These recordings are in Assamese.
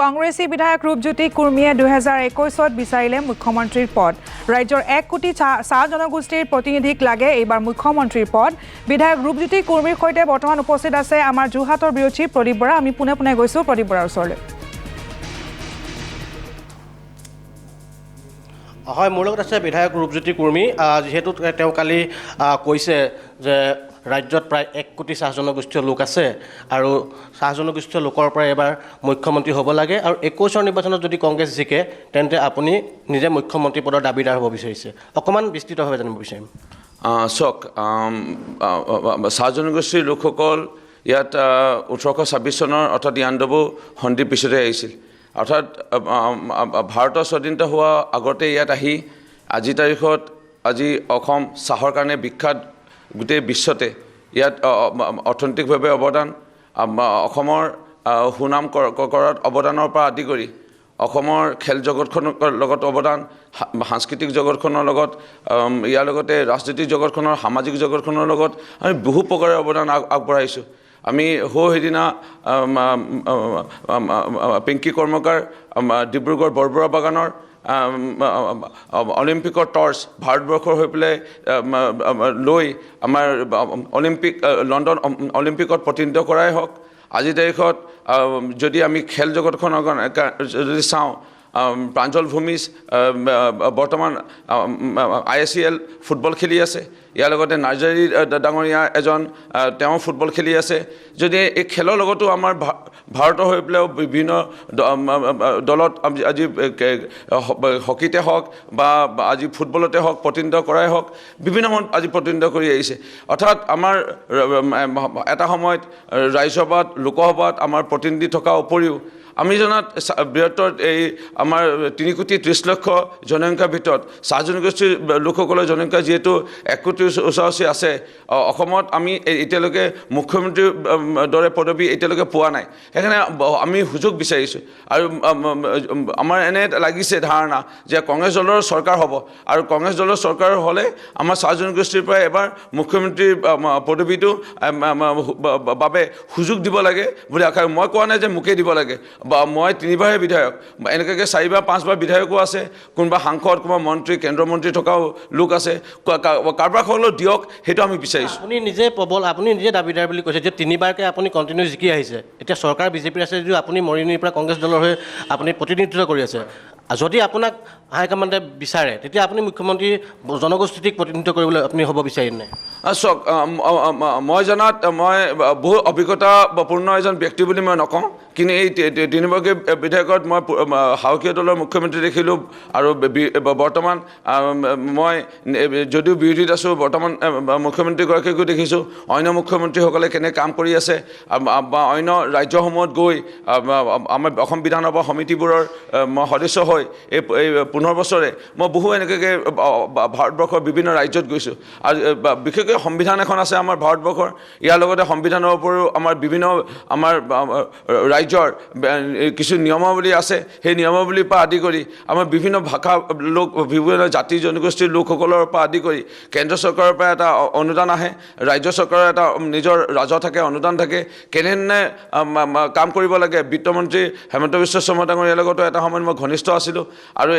কংগ্ৰেছী বিধায়ক ৰূপজ্যোতি কুৰ্মীয়ে 2021ত বিচাৰিলে মুখ্যমন্ত্ৰীৰ পদ। ৰাজ্যৰ 1 কোটি চাহ জনগোষ্ঠীৰ প্ৰতিনিধিক লাগে এইবাৰ মুখ্যমন্ত্ৰীৰ পদ। বিধায়ক ৰূপজ্যোতি কুৰ্মীৰ সৈতে বৰ্তমান উপস্থিত আছে আমাৰ যোৰহাটৰ বিৰোধী প্ৰদীপ বৰা। আমি পুনে গৈছো প্ৰদীপ বৰাৰ ওচৰলৈ। হয়, মোৰ লগত আছে বিধায়ক ৰূপজ্যোতি কুৰ্মী। যিহেতু তেওঁ কালি কৈছে যে ৰাজ্যত প্ৰায় 1 কোটি চাহ জনগোষ্ঠীয় লোক আছে আৰু চাহ জনগোষ্ঠীয় লোকৰ পৰা এবাৰ মুখ্যমন্ত্ৰী হ'ব লাগে আৰু 21ৰ নিৰ্বাচনত যদি কংগ্ৰেছ জিকে তেন্তে আপুনি নিজে মুখ্যমন্ত্ৰী পদৰ দাবীদাৰ হ'ব বিচাৰিছে। অকণমান বিস্তৃতভাৱে জানিব বিচাৰিম। চাওক, চাহ জনগোষ্ঠীৰ লোকসকল ইয়াত 1826 চনৰ অৰ্থাৎ 92 সন্ধিৰ পিছতে আহিছিল। অৰ্থাৎ ভাৰতৰ স্বাধীনতা হোৱা আগতে ইয়াত আহি আজিৰ তাৰিখত আজি অসম চাহৰ কাৰণে বিখ্যাত। গোটেই বিশ্বতে ইয়াত অৰ্থনৈতিকভাৱে অৱদান, অসমৰ সুনাম কৰাত অৱদানৰ পৰা আদি কৰি অসমৰ খেল জগতখনৰ লগত অৱদান, সাংস্কৃতিক জগতখনৰ লগত, ইয়াৰ লগতে ৰাজনৈতিক জগতখনৰ, সামাজিক জগতখনৰ লগত আমি বহু প্ৰকাৰে অৱদান আগবঢ়াইছোঁ। আমি সেইদিনা পিংকী কৰ্মকাৰ ডিব্ৰুগড় বৰবৰা বাগানৰ অলিম্পিকৰ টৰ্চ ভাৰতবৰ্ষৰ হৈ পেলাই লৈ আমাৰ লণ্ডন অলিম্পিকত প্ৰতিনিধিত্ব কৰাই হওক। আজিৰ তাৰিখত যদি আমি খেল জগতখনৰ যদি চাওঁ, প্ৰাঞ্জল ভূমিজ বৰ্তমান ISCL ফুটবল খেলি আছে। ইয়াৰ লগতে নাৰ্জাৰী ডাঙৰীয়া এজন তেওঁ ফুটবল খেলি আছে। যদি এই খেলৰ লগতো আমাৰ ভাৰতৰ হৈ পেলাইও বিভিন্ন দলত আজি হকীতে হওক বা আজি ফুটবলতে হওক প্ৰতিনিধিত্ব কৰাই হওক, বিভিন্ন মত আজি প্ৰতিনিধিত্ব কৰি আহিছে। অৰ্থাৎ আমাৰ এটা সময়ত ৰাজ্যসভাত লোকসভাত আমাৰ প্ৰতিনিধি থকাৰ উপৰিও আমি জনাত বৃহত্তৰ এই আমাৰ 3 কোটি 30 লক্ষ জনসংখ্যাৰ ভিতৰত চাহ জনগোষ্ঠীৰ লোকসকলৰ জনসংখ্যা যিহেতু 1 কোটিৰ ওচৰা-ওচৰি আছে, অসমত আমি এতিয়ালৈকে মুখ্যমন্ত্ৰীৰ দৰে পদবী এতিয়ালৈকে পোৱা নাই। সেইকাৰণে আমি সুযোগ বিচাৰিছোঁ আৰু আমাৰ এনে লাগিছে ধাৰণা যে কংগ্ৰেছ দলৰ চৰকাৰ হ'ব আৰু কংগ্ৰেছ দলৰ চৰকাৰ হ'লে আমাৰ চাহ জনগোষ্ঠীৰ পৰা এবাৰ মুখ্যমন্ত্ৰীৰ পদবীটো বাবে সুযোগ দিব লাগে বুলি আশা। মই কোৱা নাই যে মোকেই দিব লাগে বা মই 3বাৰহে বিধায়ক, এনেকৈ 4 বা 5 বাৰ বিধায়কো আছে, কোনোবা সাংসদ, কোনোবা মন্ত্ৰী, কেন্দ্ৰীয় মন্ত্ৰী থকাও লোক আছে। কাৰোবাক হ'লেও দিয়ক, সেইটো আমি বিচাৰিছোঁ। আপুনি নিজে আপুনি নিজে দাবীদাৰ বুলি কৈছে যে 3বাৰকৈ আপুনি কণ্টিনিউ জিকি আহিছে। এতিয়া চৰকাৰ বিজেপিৰ আছে যদিও আপুনি মৰিনীৰ পৰা কংগ্ৰেছ দলৰ হৈ আপুনি প্ৰতিনিধিত্ব কৰি আছে। যদি আপোনাক হাইকমাণ্ডে বিচাৰে তেতিয়া আপুনি মুখ্যমন্ত্ৰী জনগোষ্ঠীক প্ৰতিনিধিত্ব কৰিবলৈ আপুনি হ'ব বিচাৰিম নাই? চাওক, মই জনাত মই বহু অভিজ্ঞতাপূৰ্ণ এজন ব্যক্তি বুলি মই নকওঁ, কিন্তু এই 3গৰাকী বিধায়কত মই শাসকীয় দলৰ মুখ্যমন্ত্ৰী দেখিলোঁ আৰু বৰ্তমান মই যদিও বিৰোধীত আছোঁ, বৰ্তমান মুখ্যমন্ত্ৰীগৰাকীকো দেখিছোঁ। অন্য মুখ্যমন্ত্ৰীসকলে কেনে কাম কৰি আছে বা অন্য ৰাজ্যসমূহত গৈ আমাৰ অসম বিধানসভা সমিতিবোৰৰ মই সদস্য হৈ এই 15 বছৰে মই বহু এনেকৈ ভাৰতবৰ্ষৰ বিভিন্ন ৰাজ্যত গৈছোঁ। আৰু বিশেষকৈ সংবিধান এখন আছে আমাৰ ভাৰতবৰ্ষৰ। ইয়াৰ লগতে সংবিধানৰ উপৰিও আমাৰ বিভিন্ন আমাৰ ৰাজ্যৰ কিছু নিয়মাৱলী আছে। সেই নিয়মাৱলীৰ পৰা আদি কৰি আমাৰ বিভিন্ন ভাষা লোক, বিভিন্ন জাতি জনগোষ্ঠীৰ লোকসকলৰ পৰা আদি কৰি কেন্দ্ৰ চৰকাৰৰ পৰা এটা অনুদান আহে, ৰাজ্য চৰকাৰৰ এটা নিজৰ ৰাজহ থাকে, অনুদান থাকে। কেনেধৰণে কাম কৰিব লাগে, বিত্তমন্ত্ৰী হেমন্ত বিশ্ব শৰ্মা ডাঙৰীয়াৰ লগতো এটা সময়ত মই ঘনিষ্ঠ আছিলোঁ আৰু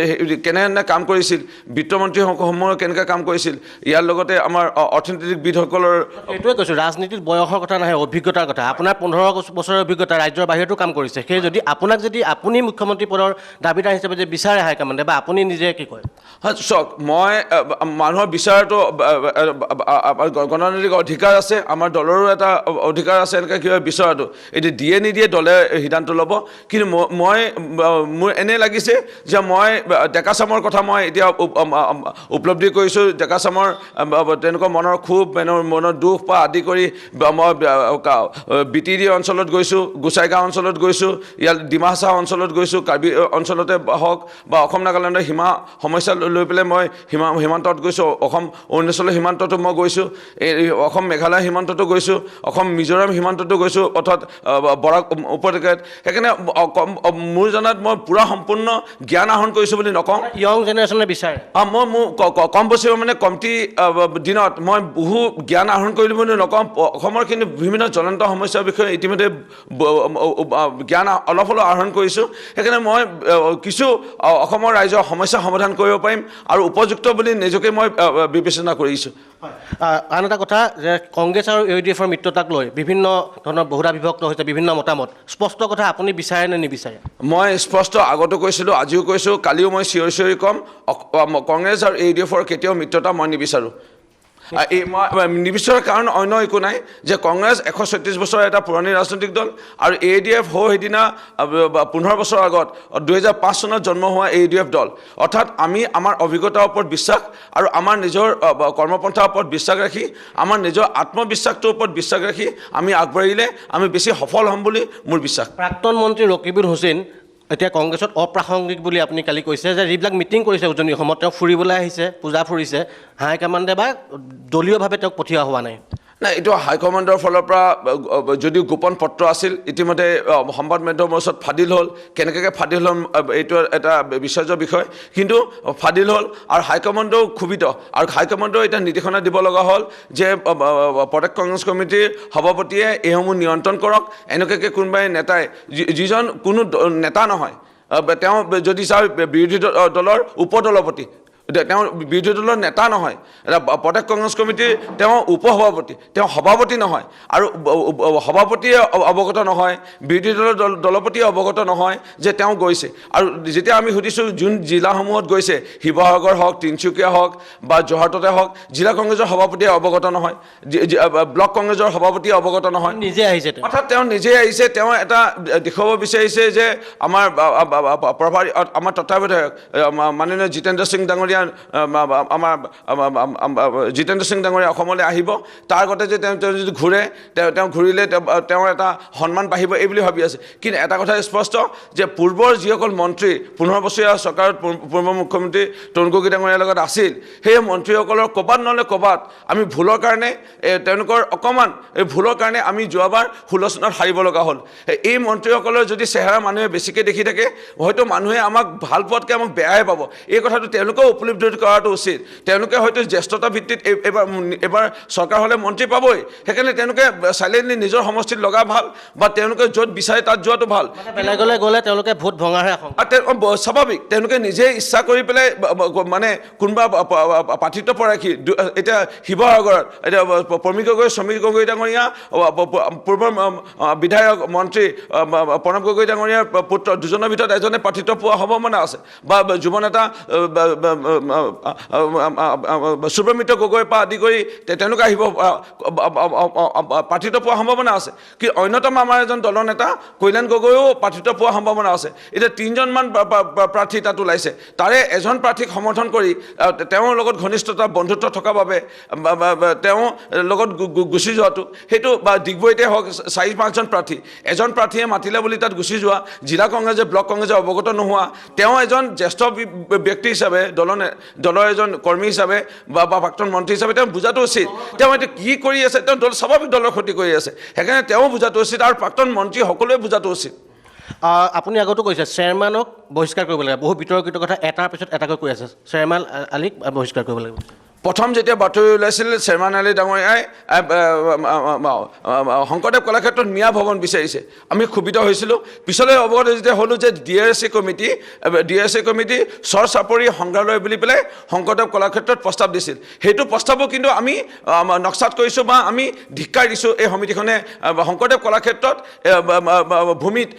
কেনেধৰণে কাম কৰিছিল, বিত্তমন্ত্ৰীসমূহে কেনেকৈ কাম কৰিছিল, ইয়াৰ লগতে আমাৰ অৰ্থনীতিবিদসকলৰ। এইটোৱে কৈছোঁ, ৰাজনীতিত বয়সৰ কথা নাহে, অভিজ্ঞতাৰ কথা। আপোনাৰ 15 বছৰৰ অভিজ্ঞতা, ৰাজ্যৰ বাহিৰতো কাম কৰিছে। সেই যদি আপুনি মুখ্যমন্ত্ৰী পদৰ দাবীদাৰ হিচাপে যে বিচাৰে হাইকমাণ্ডে বা আপুনি নিজে কি কয়? হয়, চাওক, মই মানুহৰ বিচাৰটো গণতান্ত্ৰিক অধিকাৰ আছে, আমাৰ দলৰো এটা অধিকাৰ আছে এনেকৈ কিবা বিচৰাটো। এতিয়া দিয়ে নিদিয়ে দলে সিদ্ধান্ত ল'ব। কিন্তু মোৰ এনে লাগিছে যে মই ডেকাচামৰ কথা মই এতিয়া উপলব্ধি কৰিছোঁ। ডেকাচামৰ তেনেকুৱা মনৰ ক্ষোভ, মনৰ দুখ পৰা আদি কৰি মই BTD অঞ্চলত গৈছোঁ, গোসাইগাঁও অঞ্চলত গৈছোঁ, ইয়াত ডিমাহাছাও অঞ্চলত গৈছোঁ, কাৰ্বি অঞ্চলতে হওক বা অসম নাগালেণ্ডৰ সীমা সমস্যা লৈ পেলাই মই সীমান্তত গৈছোঁ। অসম অৰুণাচলৰ সীমান্ততো মই গৈছোঁ, অসম মেঘালয় সীমান্ততো গৈছোঁ, অসম মিজোৰাম সীমান্ততো গৈছোঁ, অৰ্থাৎ বৰাক উপত্যকাত। সেইকাৰণে মোৰ জনাত মই পূৰা সম্পূৰ্ণ জ্ঞান আহৰণ কৰিছোঁ বুলি নকওঁ। য়ং জেনেৰেশ্যনে বিচাৰে মোৰ কম বছৰ মানে কমটি দিনত মই বহু জ্ঞান আহৰণ কৰিলোঁ বুলি নকওঁ। অসমৰ কিন্তু বিভিন্ন জ্বলন্ত সমস্যাৰ বিষয়ে ইতিমধ্যে জ্ঞান অলপ হ'লেও আহৰণ কৰিছোঁ সেইকাৰণে মই কিছু অসমৰ ৰাইজৰ সমস্যা সমাধান কৰিব পাৰিম আৰু উপযুক্ত বুলি নিজকে মই বিবেচনা কৰিছোঁ আন এটা কথা যে কংগ্ৰেছ আৰু UDFৰ মিত্ৰতাক লৈ বিভিন্ন ধৰণৰ বহুধা বিভক্ত হৈছে বিভিন্ন মতামত স্পষ্ট কথা আপুনি বিচাৰে নে নিবিচাৰে মই স্পষ্ট আগতো কৈছিলোঁ আজিও কৈছোঁ কালিও মই চিঞৰি ক'ম কংগ্ৰেছ আৰু UDFৰ কেতিয়াও মিত্ৰতা মই নিবিচাৰোঁ এই মই নিবিচাৰৰ কাৰণ অন্য একো নাই যে কংগ্ৰেছ 136 বছৰৰ এটা পুৰণি ৰাজনৈতিক দল আৰু UDF সেইদিনা 15 বছৰ আগত 2005 চনত জন্ম হোৱা UDF দল অৰ্থাৎ আমি আমাৰ অভিজ্ঞতাৰ ওপৰত বিশ্বাস আৰু আমাৰ নিজৰ কৰ্মপন্থাৰ ওপৰত বিশ্বাস ৰাখি আমাৰ নিজৰ আত্মবিশ্বাসটোৰ ওপৰত বিশ্বাস ৰাখি আমি আগবাঢ়িলে আমি বেছি সফল হ'ম বুলি মোৰ বিশ্বাস প্ৰাক্তন মন্ত্ৰী ৰকিবুল হুছেইন এতিয়া কংগ্ৰেছত অপ্ৰাসংগিক বুলি আপুনি কালি কৈছে যে যিবিলাক মিটিং কৰিছে উজনি অসমত তেওঁ ফুৰিবলৈ আহিছে পূজা ফুৰিছে হাইকমাণ্ডে বা দলীয়ভাৱে তেওঁক পঠিওৱা হোৱা নাই নাই এইটো হাইকমাণ্ডৰ ফালৰ পৰা যদিও গোপন পত্ৰ আছিল ইতিমধ্যে সংবাদ মাধ্যমৰ ওচৰত ফাদিল হ'ল কেনেকৈ ফাদিল হ'ল এইটো এটা বিশ্বাস্য বিষয় কিন্তু ফাদিল হ'ল আৰু হাইকমাণ্ডেও ক্ষোভিত আৰু হাইকমাণ্ডেও এতিয়া নিৰ্দেশনা দিব লগা হ'ল যে প্ৰদেশ কংগ্ৰেছ কমিটিৰ সভাপতিয়ে এইসমূহ নিয়ন্ত্ৰণ কৰক এনেকুৱাকৈ কোনোবাই নেতাই যিজন কোনো নেতা নহয় তেওঁ যদি চাওঁ বিৰোধী দলৰ উপদলপতি তেওঁ বিৰোধী দলৰ নেতা নহয় প্ৰদেশ কংগ্ৰেছ কমিটিৰ তেওঁ উপসভাপতি তেওঁ সভাপতি নহয় আৰু সভাপতিয়ে অৱগত নহয় বিৰোধী দলৰ দলপতিয়ে অৱগত নহয় যে তেওঁ গৈছে আৰু যেতিয়া আমি সুধিছোঁ যোন জিলাসমূহত গৈছে শিৱসাগৰ হওক তিনিচুকীয়া হওক বা যোৰহাটতে হওক জিলা কংগ্ৰেছৰ সভাপতিয়ে অৱগত নহয় ব্লক কংগ্ৰেছৰ সভাপতিয়ে অৱগত নহয় নিজে আহিছে অৰ্থাৎ তেওঁ নিজে আহিছে তেওঁ এটা দেখুৱাব বিচাৰিছে যে আমাৰ প্ৰভাৰী আমাৰ তত্ত্বাৱধায়ক মাননীয় জিতেন্দ্ৰ সিং ডাঙৰীয়া আমাৰ জিতেন্দ্ৰ সিং ডাঙৰীয়া অসমলৈ আহিব তাৰ আগতে যে তেওঁ যদি ঘূৰে তেওঁ ঘূৰিলে তেওঁৰ এটা সন্মান বাঢ়িব এই বুলি ভাবি আছে কিন্তু এটা কথা স্পষ্ট যে পূৰ্বৰ যিসকল মন্ত্ৰী 15 বছৰীয়া চৰকাৰত পূৰ্ব মুখ্যমন্ত্ৰী তৰুণ গগৈ ডাঙৰীয়াৰ লগত আছিল সেই মন্ত্ৰীসকলৰ ক'ৰবাত নহ'লে ক'ৰবাত আমি ভুলৰ কাৰণে তেওঁলোকৰ অকণমান এই ভুলৰ কাৰণে আমি যোৱাবাৰ 16 চনত হাৰিব লগা হ'ল এই মন্ত্ৰীসকলৰ যদি চেহেৰা মানুহে বেছিকৈ দেখি থাকে হয়তো মানুহে আমাক ভাল পোৱাতকৈ আমাক বেয়াহে পাব এই কথাটো তেওঁলোকেও উপলব্ধি কৰাটো উচিত তেওঁলোকে হয়তো জ্যেষ্ঠতা ভিত্তিত এবাৰ চৰকাৰ হ'লে মন্ত্ৰী পাবই সেইকাৰণে তেওঁলোকে চাইলেণ্টলি নিজৰ সমষ্টিত লগা ভাল বা তেওঁলোকে য'ত বিচাৰে তাত যোৱাটো ভাল বেলেগলৈ গ'লে তেওঁলোকে ভোট ভঙাৰহে আশংকা স্বাভাৱিক তেওঁলোকে নিজে ইচ্ছা কৰি পেলাই মানে কোনোবা প্ৰাৰ্থিত্ব পৰাশী এতিয়া শিৱসাগৰত এতিয়া প্ৰমীক গগৈ শ্ৰমিক গগৈ ডাঙৰীয়া পূৰ্ব বিধায়ক মন্ত্ৰী প্ৰণৱ গগৈ ডাঙৰীয়াৰ পুত্ৰ দুজনৰ ভিতৰত এজনে প্ৰাৰ্থিত্ব পোৱা সম্ভাৱনা আছে বা যুৱ নেতা সুব্ৰমিত্ৰ গগৈৰ পৰা আদি কৰি তেওঁলোকে আহিব প্ৰাৰ্থিত্ব পোৱাৰ সম্ভাৱনা আছে কি অন্যতম আমাৰ এজন দলৰ নেতা কল্যাণ গগৈও প্ৰাৰ্থিত্ব পোৱাৰ সম্ভাৱনা আছে এতিয়া 3জনমান প্ৰাৰ্থী তাত ওলাইছে তাৰে এজন প্ৰাৰ্থীক সমৰ্থন কৰি তেওঁৰ লগত ঘনিষ্ঠতা বন্ধুত্ব থকাৰ বাবে তেওঁ লগত গুচি যোৱাটো সেইটো বা ডিগবৈতে হওক 4-5জন প্ৰাৰ্থী এজন প্ৰাৰ্থীয়ে মাতিলে বুলি তাত গুচি যোৱা জিলা কংগ্ৰেছে ব্লক কংগ্ৰেছে অৱগত নোহোৱা তেওঁ এজন জ্যেষ্ঠ ব্যক্তি হিচাপে দলৰ এজন কৰ্মী হিচাপে বা প্ৰাক্তন মন্ত্ৰী হিচাপে তেওঁ বুজাটো উচিত তেওঁ এতিয়া কি কৰি আছে তেওঁ স্বাভাৱিক দলৰ ক্ষতি কৰি আছে সেইকাৰণে তেওঁ বুজাটো উচিত আৰু প্ৰাক্তন মন্ত্ৰী সকলোৱে বুজাটো উচিত আপুনি আগতো কৈছে চেয়াৰমেনক বহিষ্কাৰ কৰিব লাগে বহু বিতৰ্কিত কথা এটাৰ পিছত এটাকৈ কৈ আছে চেয়াৰমেন আলীক বহিষ্কাৰ কৰিব লাগিব প্ৰথম যেতিয়া বাতৰি ওলাইছিল চেয়াৰমেন আলী ডাঙৰীয়াই শংকৰদেৱ কলাক্ষেত্ৰত মিয়া ভৱন বিচাৰিছে আমি ক্ষোভিত হৈছিলোঁ পিছলৈ অৱগত যেতিয়া হ'লোঁ যে DRC কমিটি চৰ চাপৰি সংগ্ৰহালয় বুলি পেলাই শংকৰদেৱ কলাক্ষেত্ৰত প্ৰস্তাৱ দিছিল সেইটো প্ৰস্তাৱো কিন্তু আমি নক্সাত কৰিছোঁ বা আমি ধিক্কাৰ দিছোঁ এই সমিতিখনে শংকৰদেৱ কলাক্ষেত্ৰত ভূমিত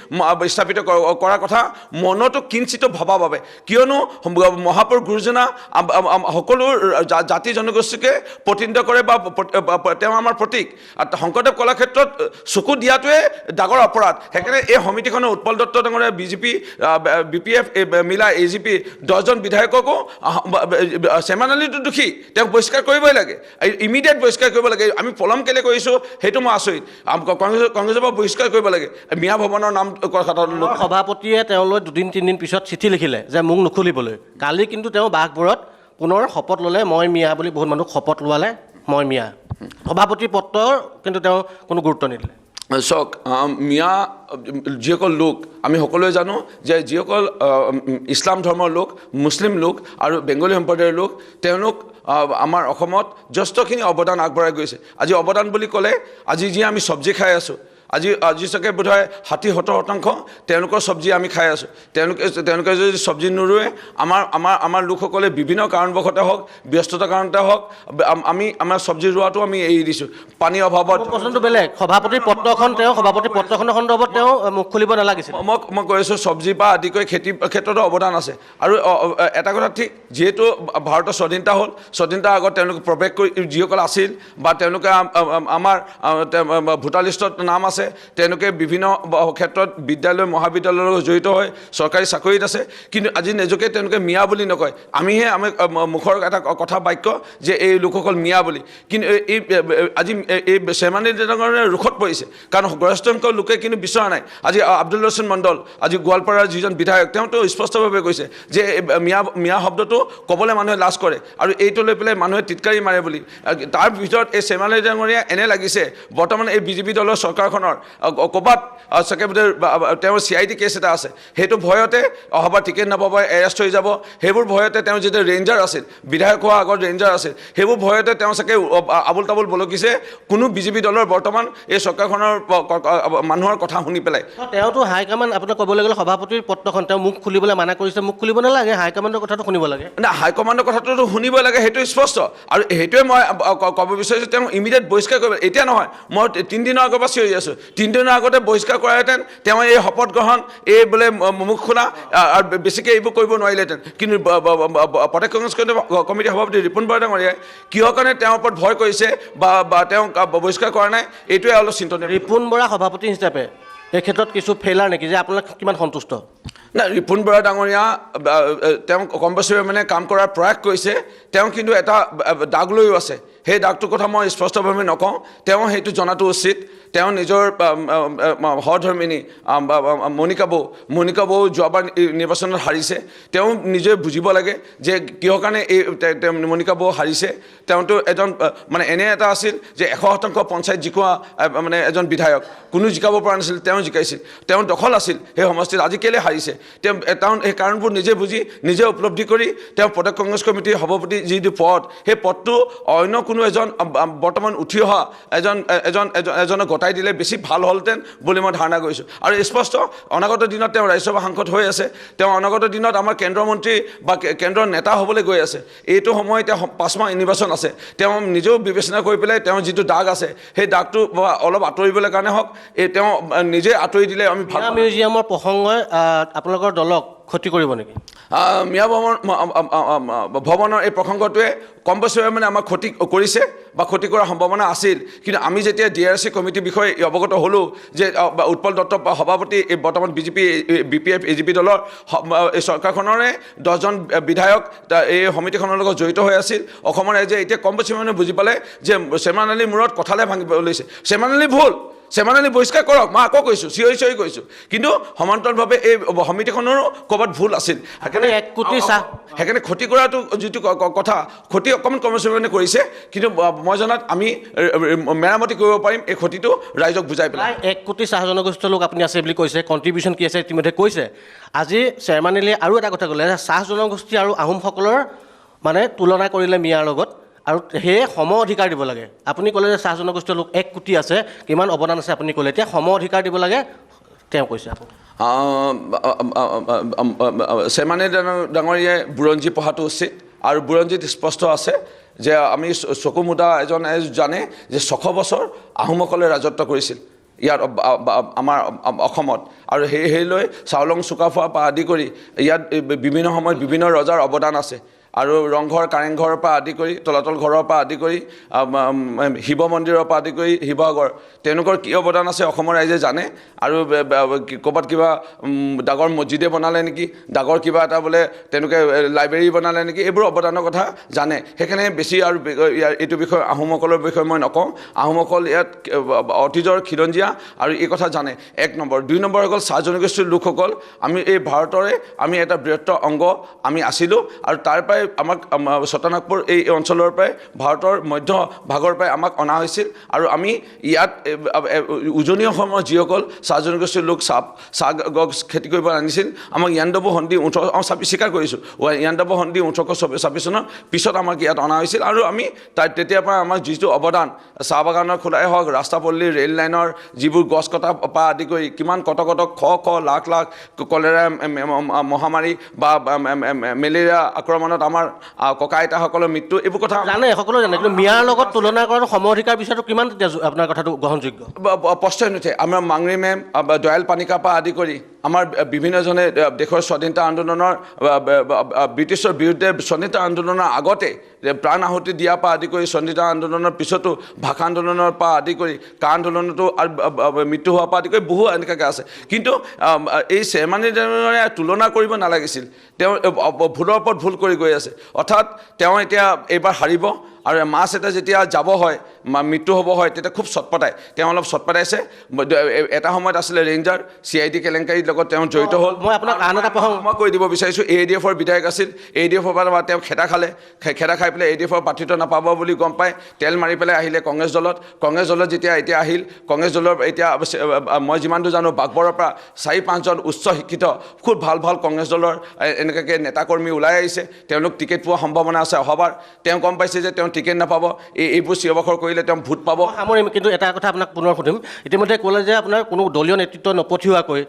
স্থাপিত কৰাৰ কথা মনতো কিঞ্চিত ভবা বাবে কিয়নো মহাপুৰুষ গুৰুজনা সকলো জাতি জনগোষ্ঠীকে প্ৰতিনিধিত্ব কৰে বা তেওঁ আমাৰ প্ৰতীক আৰু শংকৰদেৱ কলাক্ষেত্ৰত চকু দিয়াটোৱে ডাঙৰ অপৰাধ সেইকাৰণে এই সমিতিখনে উৎপল দত্ত ডাঙৰীয়া BJP BPF মিলা AGP 10জন বিধায়ককো চেয়াৰমেন আলীটো দোষী তেওঁক বহিষ্কাৰ কৰিবই লাগে ইমিডিয়েট বহিষ্কাৰ কৰিব লাগে আমি পলম কেলে কৰিছোঁ সেইটো মই আচৰিত কংগ্ৰেছৰ পৰা বহিষ্কাৰ কৰিব লাগে মিয়া ভৱনৰ নাম সভাপতিয়ে তেওঁলৈ 2-3 দিন পিছত চিঠি লিখিলে যে মোক নুখুলিবলৈ কালি কিন্তু তেওঁ বাঘবোৰত পুনৰ শপত ল'লে মই মিয়া বুলি বহুত মানুহ শপত লোৱালে মই মিয়া সভাপতিৰ পত্ৰৰ কিন্তু তেওঁ কোনো গুৰুত্ব নিদিলে চাওক মিয়া যিসকল লোক আমি সকলোৱে জানো যে যিসকল ইছলাম ধৰ্মৰ লোক মুছলিম লোক আৰু বেংগলী সম্প্ৰদায়ৰ লোক তেওঁলোক আমাৰ অসমত যথেষ্টখিনি অৱদান আগবঢ়াই গৈছে আজি অৱদান বুলি ক'লে আজি যি আমি চব্জি খাই আছোঁ আজি চাগে বোধহয় 60-70% তেওঁলোকৰ চব্জি আমি খাই আছোঁ। তেওঁলোকে যদি চব্জি নোৰোৱে আমাৰ লোকসকলে বিভিন্ন কাৰণবশতে হওক, ব্যস্ততাৰ কাৰণতে হওক, আমাৰ চব্জি ৰোৱাটো আমি এৰি দিছোঁ পানীৰ অভাৱত। প্ৰশ্নটো বেলেগ, সভাপতিৰ পত্ৰখনৰ সন্দৰ্ভত তেওঁ মুখ খুলিব নালাগিছিল। মই কৈ আছোঁ চব্জিৰ পৰা আদি কৰি খেতিৰ ক্ষেত্ৰতো অৱদান আছে। আৰু এটা কথা ঠিক, যিহেতু ভাৰতৰ স্বাধীনতাৰ আগত তেওঁলোকে প্ৰৱেশ কৰি যিসকল আছিল বা তেওঁলোকে আমাৰ ভোটাৰ লিষ্টত নাম আছে, তেওঁলোকে বিভিন্ন ক্ষেত্ৰত বিদ্যালয় মহাবিদ্যালয়ৰ লগত জড়িত হৈ চৰকাৰী চাকৰিত আছে, কিন্তু আজি নিজকে তেওঁলোকে মিয়া বুলি নকয়। আমি মুখৰ এটা কথা বাক্য যে এই লোকসকল মিয়া বুলি, কিন্তু আজি এই চেমানী ডাঙৰে ৰোষত পৰিছে, কাৰণ গৰিষ্ঠ সংখ্যক লোকে কিন্তু বিচৰা নাই। আজি আব্দুল ৰহমান মণ্ডল, আজি গোৱালপাৰাৰ যিজন বিধায়ক, তেওঁতো স্পষ্টভাৱে কৈছে যে মিয়া শব্দটো ক'বলৈ মানুহে লাজ কৰে আৰু এইটো লৈ পেলাই মানুহে টিটকাৰি মাৰে বুলি। তাৰ ভিতৰত এই চেমানী ডাঙৰীয়া এনে লাগিছে বৰ্তমান এই বিজেপি দলৰ চৰকাৰখনৰ ক'ৰবাত চাগে তেওঁৰ CID কেছ এটা আছে, সেইটো ভয়তে অহাবাৰ টিকেট নাপাব, এৰেষ্ট হৈ যাব, সেইবোৰ ভয়তে তেওঁ যেতিয়া ৰেঞ্জাৰ আছিল, বিধায়ক হোৱাৰ আগত ৰেঞ্জাৰ আছিল, সেইবোৰ ভয়তে তেওঁ চাগে আবুল তাবুল বলকিছে কোনো বিজেপি দলৰ বৰ্তমান এই চৰকাৰখনৰ মানুহৰ কথা শুনি পেলাই। তেওঁতো হাইকমাণ্ড, আপোনাক ক'বলৈ গ'লে সভাপতিৰ পত্ৰখন তেওঁ মুখ খুলিবলৈ মানা কৰিছে, মুখ খুলিব নালাগে, হাইকমাণ্ডৰ কথাটো শুনিব লাগে। না, হাইকমাণ্ডৰ কথাটোতো শুনিবই লাগে, সেইটো স্পষ্ট। আৰু সেইটোৱে মই ক'ব বিচাৰিছোঁ, তেওঁ ইমিডিয়েট বহিষ্কাৰ কৰিব। এতিয়া নহয়, মই 3 দিনৰ আগৰ পৰা চিঞৰি আছোঁ, 3 দিনৰ আগতে বহিষ্কাৰ কৰাহেঁতেন, তেওঁ এই শপত গ্ৰহণ, এই বোলে মুখ খোলা আৰু বেছিকৈ এইবোৰ কৰিব নোৱাৰিলেহেঁতেন। কিন্তু প্ৰদেশ কংগ্ৰেছ কমিটিৰ সভাপতি ৰিপুণ বৰা ডাঙৰীয়াই কিহৰ কাৰণে তেওঁৰ ওপৰত ভয় কৰিছে বা তেওঁ বহিষ্কাৰ কৰা নাই, এইটোৱে অলপ চিন্তনীয়। ৰিপুণ বৰা সভাপতি হিচাপে এই ক্ষেত্ৰত কিছু ফেইলাৰ নেকি, যে আপোনাক কিমান সন্তুষ্ট? নাই, ৰিপুণ বৰা ডাঙৰীয়া তেওঁ কম বছৰে মানে কাম কৰাৰ প্ৰয়াস কৰিছে, তেওঁ কিন্তু এটা দাগ লৈও আছে। সেই দাগটোৰ কথা মই স্পষ্টভাৱে নকওঁ, তেওঁ সেইটো জনাটো উচিত। তেওঁ নিজৰ সহধৰ্মিনী মণিকা বৌ যোৱাবাৰ নিৰ্বাচনত হাৰিছে, তেওঁ নিজে বুজিব লাগে যে কিহৰ কাৰণে মণিকা বৌ হাৰিছে। তেওঁতো এজন মানে এনে এটা আছিল যে 100% পঞ্চায়ত জিকোৱা মানে এজন বিধায়ক, কোনো জিকাব পৰা নাছিল, তেওঁ জিকাইছিল, তেওঁ দখল আছিল সেই সমষ্টিত। আজি কেলৈ হাৰিছে তেওঁ সেই কাৰণবোৰ নিজে বুজি, নিজে উপলব্ধি কৰি তেওঁ প্ৰদেশ কংগ্ৰেছ কমিটিৰ সভাপতি যিটো পদ, সেই পদটো অন্য কোনো এজন বৰ্তমান উঠি অহা এজনক গতাই দিলে বেছি ভাল হ'লহেঁতেন বুলি মই ধাৰণা কৰিছোঁ। আৰু স্পষ্ট অনাগত দিনত তেওঁ ৰাজ্যসভা সাংসদ হৈ আছে, তেওঁ অনাগত দিনত আমাৰ কেন্দ্ৰীয় মন্ত্ৰী বা কেন্দ্ৰৰ নেতা হ'বলৈ গৈ আছে। এইটো সময় এতিয়া 5 মাহ নিৰ্বাচন আছে, তেওঁ নিজেও বিবেচনা কৰি পেলাই তেওঁৰ যিটো দাগ আছে সেই দাগটো অলপ আঁতৰিবলৈ কাৰণে হওক, তেওঁ নিজে আঁতৰি দিলে আমি ভাল। মিউজিয়ামৰ প্ৰসংগই আপোনালোকৰ দলক ক্ষতি কৰিব নেকি? মিয়া ভৱনৰ এই প্ৰসংগটোৱে কম বছৰে মানে আমাক ক্ষতি কৰিছে বা ক্ষতি কৰাৰ সম্ভাৱনা আছিল। কিন্তু আমি যেতিয়া DRC কমিটিৰ বিষয়ে অৱগত হ'লোঁ যে উৎপল দত্ত সভাপতি বৰ্তমান BPF AGP দলৰ এই চৰকাৰখনৰে 10জন বিধায়ক এই সমিতিখনৰ লগত জড়িত হৈ আছিল, অসমৰ ৰাইজে এতিয়া কম বছৰ মানে বুজি পালে যে চেমান আলীৰ মূৰত কঁঠালে ভাঙিব লৈছে। চেমান আলী ভুল, চেমান আলী বহিষ্কাৰ কৰক, মই আকৌ কৈছোঁ, চিঞৰি কৈছোঁ। কিন্তু সমান্তৰালভাৱে এই সমিতিখনৰো ক'ৰবাত ভুল আছিল, সেইকাৰণে ক্ষতি কৰাটো যিটো কথা, ক্ষতি অকণমান কৰ্মচাৰীমানে কৰিছে, কিন্তু মই জনাত আমি মেৰামতি কৰিব পাৰিম এই ক্ষতিটো ৰাইজক বুজাই পেলাই। 1 কোটি চাহ জনগোষ্ঠীৰ লোক আপুনি আছে বুলি কৈছে, কণ্ট্ৰিবিউশ্যন কি আছে ইতিমধ্যে কৈছে। আজি চেয়াৰমেন আলীয়ে আৰু এটা কথা ক'লে, চাহ জনগোষ্ঠী আৰু আহোমসকলৰ মানে তুলনা কৰিলে মিয়াৰ লগত, আৰু সেয়ে সম অধিকাৰ দিব লাগে। আপুনি ক'লে যে চাহ জনগোষ্ঠীৰ লোক 1 কোটি আছে, কিমান অৱদান আছে আপুনি ক'লে, এতিয়া সম অধিকাৰ দিব লাগে তেওঁ কৈছে। চেমানী ডাঙৰীয়াই বুৰঞ্জী পঢ়াটো উচিত, আৰু বুৰঞ্জীত স্পষ্ট আছে যে আমি চকু মুদা এজনে জানে যে 600 বছৰ আহোমসকলে ৰাজত্ব কৰিছিল ইয়াত আমাৰ অসমত, আৰু সেইলৈ চাওলং চুকাফাৰ পৰা আদি কৰি ইয়াত বিভিন্ন সময়ত বিভিন্ন ৰজাৰ অৱদান আছে। আৰু ৰংঘৰ কাৰেংঘৰৰ পৰা আদি কৰি তলাতল ঘৰৰ পৰা আদি কৰি শিৱ মন্দিৰৰ পৰা আদি কৰি শিৱসাগৰ, তেওঁলোকৰ কি অৱদান আছে অসমৰ ৰাইজে জানে। আৰু ক'ৰবাত কিবা ডাগৰ মছজিদে বনালে নেকি, ডাগৰ কিবা এটা বোলে তেওঁলোকে লাইব্ৰেৰী বনালে নেকি, এইবোৰ অৱদানৰ কথা জানে। সেইকাৰণে বেছি আৰু এইটো বিষয়ে আহোমসকলৰ বিষয়ে মই নকওঁ। আহোমসকল ইয়াত অতীজৰ খিলঞ্জীয়া আৰু এই কথা জানে, 1 নম্বৰ। 2 নম্বৰ হৈ গ'ল চাহ জনগোষ্ঠীৰ লোকসকল, আমি এই ভাৰতৰে আমি এটা বৃহত্তৰ অংগ আমি আছিলোঁ, আৰু তাৰ পৰাই আমাক ছটানাগপুৰ এই অঞ্চলৰ পৰাই ভাৰতৰ মধ্য ভাগৰ পৰাই আমাক অনা হৈছিল আৰু আমি ইয়াত উজনি অসমৰ যিসকল চাহ জনগোষ্ঠীৰ লোক চাহ গছ খেতি কৰিব আনিছিল আমাক ইয়াণ্ডাবু সন্ধি 1826 স্বীকাৰ কৰিছোঁ ইয়াণ্ডাবু সন্ধি 1826 চনৰ পিছত আমাক ইয়াত অনা হৈছিল আৰু আমি তেতিয়াৰ পৰা আমাৰ যিটো অৱদান চাহ বাগানৰ খোলাই হওক ৰাস্তা পদূলি ৰেল লাইনৰ যিবোৰ গছ কটা পৰা আদি কৰি কিমান কট লাখ লাখ কলেৰা মহামাৰী বা মেলেৰিয়া আক্ৰমণত আমাৰ ককা আইতাসকলৰ মৃত্যু এইবোৰ কথা জানে সকলো জানে কিন্তু মিয়াৰ লগত তুলনা কৰাৰ সম অধিকাৰ বিচাৰটো কিমান আপোনাৰ কথাটো গ্ৰহণযোগ্য প্ৰশ্নই নুঠে আমাৰ মাংৰি মেম দয়াল পানিকা পৰা আদি কৰি আমাৰ বিভিন্নজনে দেশৰ স্বাধীনতা আন্দোলনৰ ব্ৰিটিছৰ বিৰুদ্ধে স্বাধীনতা আন্দোলনৰ আগতে প্ৰাণ আহুতি দিয়াৰ পৰা আদি কৰি স্বাধীনতা আন্দোলনৰ পিছতো ভাষা আন্দোলনৰ পৰা আদি কৰি কা আন্দোলনতো মৃত্যু হোৱাৰ পৰা আদি কৰি বহু এনেকুৱাকৈ আছে কিন্তু এই চেয়াৰমেনে তুলনা কৰিব নালাগিছিল তেওঁ ভুলৰ ওপৰত ভুল কৰি গৈ আছে অৰ্থাৎ তেওঁ এতিয়া এইবাৰ হাৰিব আৰু মাছ এটা যেতিয়া যাব হয় মৃত্যু হ'ব হয় তেতিয়া খুব চটপটাই তেওঁ অলপ চটপটাইছে এটা সময়ত আছিলে ৰেঞ্জাৰ CID কেলেংকাৰীৰ লগত তেওঁ জড়িত হ'ল মই আপোনাক আন এটা প্ৰসংগ মই কৈ দিব বিচাৰিছোঁ ADF-ৰ বিধায়ক আছিল ADF-ৰ পৰা তেওঁ খেদা খালে খেদা খাই পেলাই ADF-ৰ প্ৰাৰ্থিত্ব নাপাব বুলি গম পাই তেল মাৰি পেলাই আহিলে কংগ্ৰেছ দলত যেতিয়া এতিয়া আহিল কংগ্ৰেছ দলৰ এতিয়া মই যিমান দূৰ জানো বাগবৰৰ পৰা 4-5জন উচ্চ শিক্ষিত খুব ভাল কংগ্ৰেছ দলৰ এনেকুৱাকৈ নেতাকৰ্মী ওলাই আহিছে তেওঁলোক টিকেট পোৱাৰ সম্ভাৱনা আছে অহাবাৰ তেওঁ গম পাইছে যে তেওঁ টিকেট নাপাব এইবোৰ চিঞৰ কৰিলে তেওঁ ভোট পাব সামৰিম কিন্তু এটা কথা আপোনাক পুনৰ সুধিম ইতিমধ্যে ক'লে যে আপোনাৰ কোনো দলীয় নেতৃত্ব নপঠিওৱাকৈ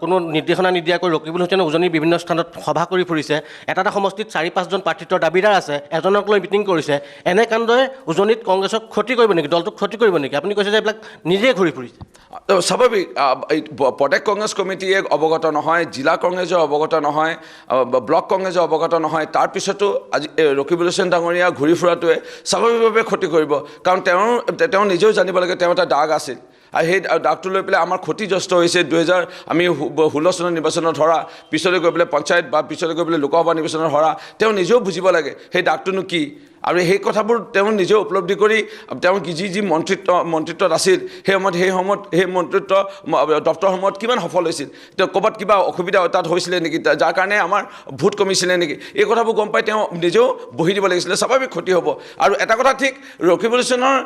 কোনো নিৰ্দেশনা নিদিয়াকৈ ৰকিবুল হুছেইনে উজনিৰ বিভিন্ন স্থানত সভা কৰি ফুৰিছে এটা সমষ্টিত 4-5জন প্ৰাৰ্থিত্বৰ দাবীদাৰ আছে এজনক লৈ মিটিং কৰিছে এনে কাণ্ডই উজনিত কংগ্ৰেছক ক্ষতি কৰিব নেকি দলটোক ক্ষতি কৰিব নেকি আপুনি কৈছে যে এইবিলাক নিজে ঘূৰি ফুৰিছে স্বাভাৱিক প্ৰদেশ কংগ্ৰেছ কমিটিয়ে অৱগত নহয় জিলা কংগ্ৰেছে অৱগত নহয় ব্লক কংগ্ৰেছে অৱগত নহয় তাৰপিছতো আজি ৰকিবুল হুছেইন ডাঙৰীয়া ঘূৰি ফুৰাটোৱে স্বাভাৱিকভাৱে ক্ষতি কৰিব কাৰণ তেওঁ নিজেও জানিব লাগে তেওঁ এটা দাগ আছিল আৰু সেই দাগটো লৈ পেলাই আমাৰ ক্ষতিগ্ৰস্ত হৈছে 2016 চনৰ নিৰ্বাচনত হৰা পিছলৈ গৈ পেলাই পঞ্চায়ত বা পিছলৈ গৈ পেলাই লোকসভা নিৰ্বাচনত হৰা তেওঁ নিজেও বুজিব লাগে সেই দাগটোনো কি আৰু সেই কথাবোৰ তেওঁ নিজে উপলব্ধি কৰি তেওঁ যি মন্ত্ৰিত্বত আছিল সেই মন্ত্ৰিত্ব দপ্তৰসমূহত কিমান সফল হৈছিল তেওঁ ক'ৰবাত কিবা অসুবিধা তাত হৈছিলে নেকি যাৰ কাৰণে আমাৰ ভোট কমিছিলে নেকি এই কথাবোৰ গম পাই তেওঁ নিজেও বহি দিব লাগিছিলে স্বাভাৱিক ক্ষতি হ'ব আৰু এটা কথা ঠিক ৰকিবুল হুছেইনৰ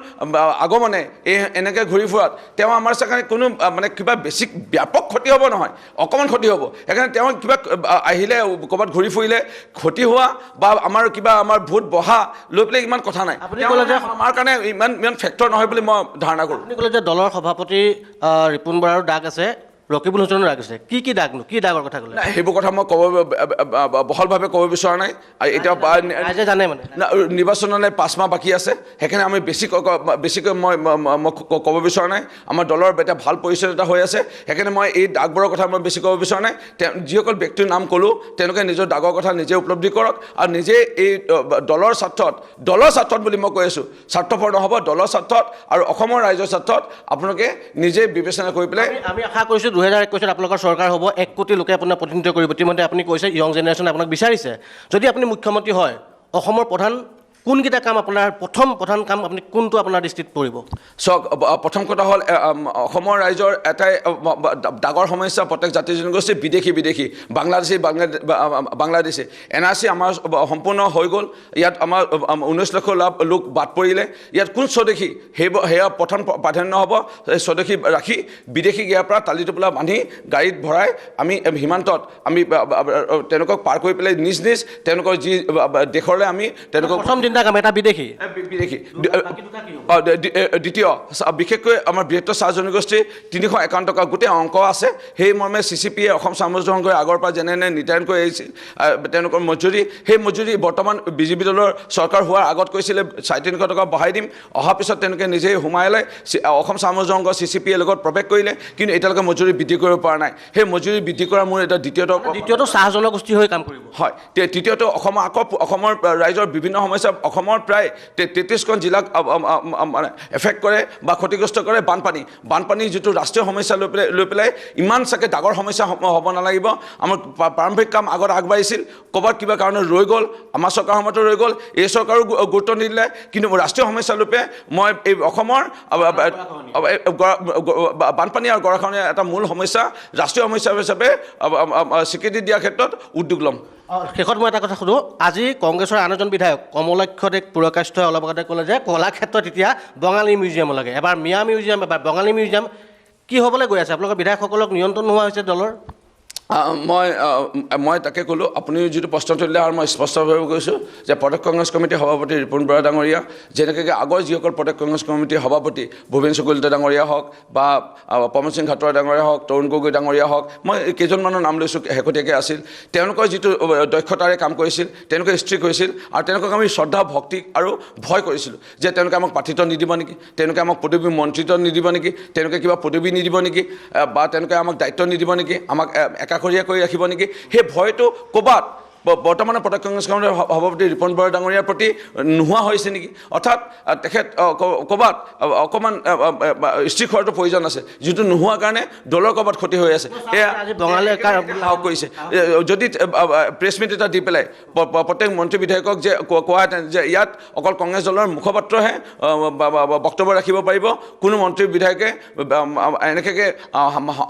আগমনে এই এনেকৈ ঘূৰি ফুৰাত তেওঁ আমাৰ কাৰণে কোনো মানে কিবা বেছি ব্যাপক ক্ষতি হ'ব নহয় অকণমান ক্ষতি হ'ব সেইকাৰণে তেওঁ কিবা আহিলে ক'ৰবাত ঘূৰি ফুৰিলে ক্ষতি হোৱা বা আমাৰ ভোট বহা লৈ পেলাই ইমান কথা নাই আপুনি ক'লে যে আমাৰ কাৰণে ইমান ফেক্টৰ নহয় বুলি মই ধাৰণা কৰোঁ আপুনি ক'লে যে দলৰ সভাপতি ৰিপুণ বৰাৰো দাগ আছে ৰকিবুল হুছেইনৰ দাগ আছে কি দাগনো কি দাগৰ কথা ক'লে সেইবোৰ কথা মই বহলভাৱে ক'ব বিচৰা নাই এতিয়া ৰাইজে জানে মানে নিৰ্বাচনলৈ 5 মাহ বাকী আছে সেইকাৰণে আমি বেছিকৈ মই ক'ব বিচৰা নাই আমাৰ দলৰ এটা ভাল পৰিচয় এটা হৈ আছে সেইকাৰণে মই এই দাগবোৰৰ কথা মই বেছি ক'ব বিচৰা নাই যিসকল ব্যক্তিৰ নাম ক'লোঁ তেওঁলোকে নিজৰ দাগৰ কথা নিজে উপলব্ধি কৰক আৰু নিজে এই দলৰ স্বাৰ্থত বুলি মই কৈ আছোঁ স্বাৰ্থপৰ নহ'ব দলৰ স্বাৰ্থত আৰু অসমৰ ৰাইজৰ স্বাৰ্থত আপোনালোকে নিজে বিবেচনা কৰি পেলাই আমি আশা কৰিছোঁ 2021 আপোনালোকৰ চৰকাৰ হ'ব 1 কোটি লোকে আপোনাক প্ৰতিনিধিত্ব কৰিব ইতিমধ্যে আপুনি কৈছে ইয়ং জেনেৰেশ্যনে আপোনাক বিচাৰিছে যদি আপুনি মুখ্যমন্ত্ৰী হয় অসমৰ কোনকেইটা কাম আপোনাৰ প্ৰধান কাম আপুনি কোনটো আপোনাৰ দৃষ্টিত পৰিব চাওক প্ৰথম কথা হ'ল অসমৰ ৰাইজৰ এটাই ডাঙৰ সমস্যা প্ৰত্যেক জাতি জনগোষ্ঠী বিদেশী বাংলাদেশী NRC আমাৰ সম্পূৰ্ণ হৈ গ'ল ইয়াত আমাৰ 19 লক্ষ লোক বাদ পৰিলে ইয়াত কোন স্বদেশী সেয়া প্ৰথম প্ৰাধান্য হ'ব স্বদেশী ৰাখি বিদেশী ইয়াৰ পৰা টালি টোপোলা বান্ধি গাড়ীত ভৰাই আমি সীমান্তত আমি তেওঁলোকক পাৰ কৰি পেলাই নিজ তেওঁলোকৰ যি দেশলৈ আমি তেওঁলোকক বিদেশী দ্বিতীয় বিশেষকৈ আমাৰ বৃহত্তৰ চাহ জনগোষ্ঠী 351 টকা গোটেই অংক আছে সেই মৰ্মে CCPয়ে অসম সামঞ্জস্য সংঘই আগৰ পৰা যেনে নিৰ্ধাৰণ কৰি আহিছিল তেওঁলোকৰ মজুৰি সেই মজুৰি বৰ্তমান বিজেপি দলৰ চৰকাৰ হোৱাৰ আগত কৈছিলে 350 টকা বঢ়াই দিম অহাৰ পিছত তেওঁলোকে নিজেই সোমাই লৈ অসম সামঞ্জস্য সংঘ CCPয়ে লগত প্ৰৱেশ কৰিলে কিন্তু এতিয়ালৈকে মজুৰি বৃদ্ধি কৰিব পৰা নাই সেই মজুৰি বৃদ্ধি কৰা মোৰ এটা দ্বিতীয়টো চাহ জনগোষ্ঠী হৈ কাম কৰিব হয় তৃতীয়টো অসমৰ ৰাইজৰ বিভিন্ন সমস্যা অসমৰ প্ৰায় 33খন জিলাক মানে এফেক্ট কৰে বা ক্ষতিগ্ৰস্ত কৰে বানপানী যিটো ৰাষ্ট্ৰীয় সমস্যা লৈ পেলাই ইমান চাগে ডাঙৰ সমস্যা হ'ব নালাগিব আমাৰ প্ৰাৰম্ভিক কাম আগত আগবাঢ়িছিল ক'ৰবাত কিবা কাৰণত ৰৈ গ'ল আমাৰ চৰকাৰ সময়তো ৰৈ গ'ল এই চৰকাৰো গুৰুত্ব নিদিলে কিন্তু ৰাষ্ট্ৰীয় সমস্যা ৰূপে মই এই অসমৰ বানপানী আৰু গৰাখহনীয়া এটা মূল সমস্যা ৰাষ্ট্ৰীয় সমস্যা হিচাপে স্বীকৃতি দিয়াৰ ক্ষেত্ৰত উদ্যোগ ল'ম শেষত মই এটা কথা সুধোঁ আজি কংগ্ৰেছৰ আন এজন বিধায়ক কমলাক্ষ দেৱ পুৰকাষ্ঠই অলপ আগতে ক'লে যে কলাক্ষেত্ৰত এতিয়া বঙালী মিউজিয়াম লাগে এবাৰ মিয়া মিউজিয়াম এবাৰ বঙালী মিউজিয়াম কি হ'বলৈ গৈ আছে আপোনালোকৰ বিধায়কসকলক নিয়ন্ত্ৰণ নোহোৱা হৈছে দলৰ মই তাকে ক'লোঁ আপুনি যিটো প্ৰশ্ন তুলিলে আৰু মই স্পষ্টভাৱে কৈছোঁ যে প্ৰদেশ কংগ্ৰেছ কমিটিৰ সভাপতি ৰিপুণ বৰা ডাঙৰীয়া যেনেকৈ আগৰ যিসকল প্ৰদেশ কংগ্ৰেছ কমিটিৰ সভাপতি ভূপেন চকুলতা ডাঙৰীয়া হওক বা পৱন সিং খাটৰা ডাঙৰীয়া হওক তৰুণ গগৈ ডাঙৰীয়া হওক মই কেইজনমানৰ নাম লৈছোঁ শেহতীয়াকৈ আছিল তেওঁলোকৰ যিটো দক্ষতাৰে কাম কৰিছিল তেওঁলোকে ষ্ট্ৰিক হৈছিল আৰু তেওঁলোকক আমি শ্ৰদ্ধা ভক্তি আৰু ভয় কৰিছিলোঁ যে তেওঁলোকে আমাক পাঠিত নিদিব নেকি তেওঁলোকে আমাক পদবী মন্ত্ৰিত্ব নিদিব নেকি তেওঁলোকে কিবা পদবী নিদিব নেকি বা তেওঁলোকে আমাক দায়িত্ব নিদিব নেকি আমাক একাষৰীয়া কৰি ৰাখিব নেকি সেই ভয়টো ক'ৰবাত বৰ্তমানৰ প্ৰদেশ কংগ্ৰেছ কমিটিৰ সভাপতি ৰিপুণ বৰা ডাঙৰীয়াৰ প্ৰতি নোহোৱা হৈছে নেকি অৰ্থাৎ তেখেত ক'ৰবাত অকণমান ষ্ট্ৰিক হোৱাটো প্ৰয়োজন আছে যিটো নোহোৱাৰ কাৰণে দলৰ ক'ৰবাত ক্ষতি হৈ আছে এয়া আজি বঙালীয়ে সাহস কৰিছে যদি প্ৰেছ মিট এটা দি পেলাই প্ৰত্যেক মন্ত্ৰী বিধায়কক যে কোৱাহেঁতেন যে ইয়াত অকল কংগ্ৰেছ দলৰ মুখপাত্ৰহে বক্তব্য ৰাখিব পাৰিব কোনো মন্ত্ৰী বিধায়কে এনেকৈ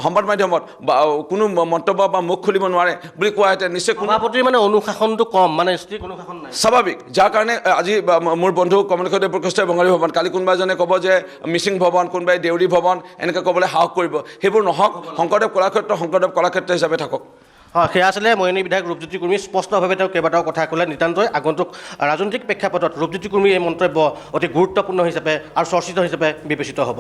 সংবাদ মাধ্যমত বা কোনো মন্তব্য বা মুখ খুলিব নোৱাৰে বুলি কোৱাহেঁতেন নিশ্চয় সভাপতিৰ মানে অনুশাসনটো কম মানে ষ্ট্ৰিক অনুশাসন নাই স্বাভাৱিক যাৰ কাৰণে আজি মোৰ বন্ধু কমলাক্ষ দেৱ পুৰকাষ্ঠই বঙালী ভৱন কালি কোনোবা এজনে ক'ব যে মিচিং ভৱন কোনোবাই দেউৰী ভৱন এনেকৈ ক'বলৈ সাহস কৰিব সেইবোৰ নহওক শংকৰদেৱ কলাক্ষেত্ৰ হিচাপে থাকক হয় সেয়া আছিলে মৰিয়নি বিধায়ক ৰূপজ্যোতি কুৰ্মী স্পষ্টভাৱে তেওঁ কেইবাটাও কথা ক'লে নিতান্তই আগন্তুক ৰাজনৈতিক প্ৰেক্ষাপটত ৰূপজ্যোতি কুৰ্মীৰ এই মন্তব্য অতি গুৰুত্বপূৰ্ণ হিচাপে আৰু চৰ্চিত হিচাপে বিবেচিত হ'ব